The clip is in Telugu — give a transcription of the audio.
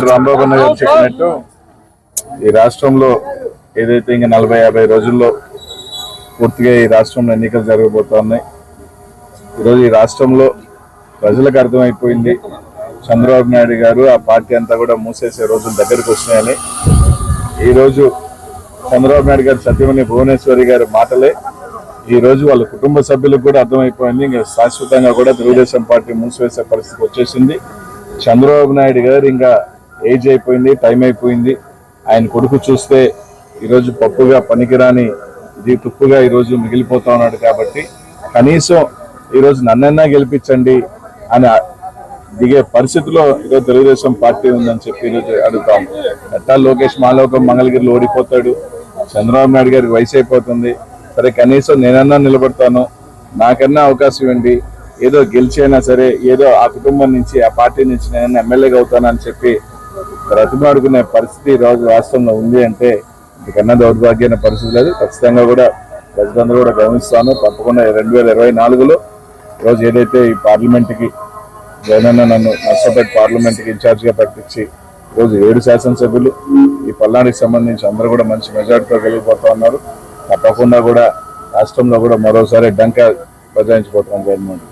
రాంబాబు అన్న గారు చెప్పినట్టు ఈ రాష్ట్రంలో ఏదైతే ఇంకా 40-50 రోజుల్లో పూర్తిగా ఈ రాష్ట్రంలో ఎన్నికలు జరగబోతున్నాయి. ఈరోజు ఈ రాష్ట్రంలో ప్రజలకు అర్థమైపోయింది చంద్రబాబు నాయుడు గారు ఆ పార్టీ అంతా కూడా మూసేసే రోజులు దగ్గరకు వచ్చినాయని. ఈరోజు చంద్రబాబు నాయుడు గారు సత్యమణి భువనేశ్వరి గారి మాటలే ఈరోజు వాళ్ళ కుటుంబ సభ్యులకు కూడా అర్థమైపోయింది. ఇంకా శాశ్వతంగా కూడా తెలుగుదేశం పార్టీ మూసివేసే పరిస్థితి వచ్చేసింది. చంద్రబాబు నాయుడు గారు ఇంకా ఏజ్ అయిపోయింది, టైం అయిపోయింది. ఆయన కొడుకు చూస్తే ఈరోజు పప్పుగా పనికిరాని తుప్పుగా ఈరోజు మిగిలిపోతా ఉన్నాడు. కాబట్టి కనీసం ఈరోజు నన్నన్నా గెలిపించండి అని దిగే పరిస్థితిలో ఈరోజు తెలుగుదేశం పార్టీ ఉందని చెప్పి ఈరోజు అడుగుతాం. ఎట్టా లోకేష్ మాలోకం మంగళగిరిలో ఓడిపోతాడు, చంద్రబాబు నాయుడు గారికి వయసు అయిపోతుంది, సరే కనీసం నేనన్నా నిలబడతాను, నాకన్నా అవకాశం ఇవ్వండి, ఏదో గెలిచైనా సరే ఏదో ఆ కుటుంబం నుంచి ఆ పార్టీ నుంచి నేను ఎమ్మెల్యేగా అవుతానని చెప్పి బ్రతిమాడుకునే పరిస్థితి ఈరోజు రాష్ట్రంలో ఉంది అంటే ఇంతకన్నా దౌర్భాగ్యమైన పరిస్థితి లేదు. ఖచ్చితంగా కూడా ప్రజలందరూ కూడా గమనిస్తాను. తప్పకుండా 2024లో ఈరోజు ఏదైతే ఈ పార్లమెంట్కి జగనన్న నన్ను నర్సాపేట పార్లమెంట్కి ఇన్ఛార్జిగా ప్రకటించి ఈరోజు 7 శాసనసభ్యులు ఈ పల్నాడుకి సంబంధించి అందరూ కూడా మంచి మెజార్టీతో గెలిగిపోతా ఉన్నారు. తప్పకుండా కూడా రాష్ట్రంలో కూడా మరోసారి డంకా బజాయించిపోతున్నాం గవర్నమెంట్.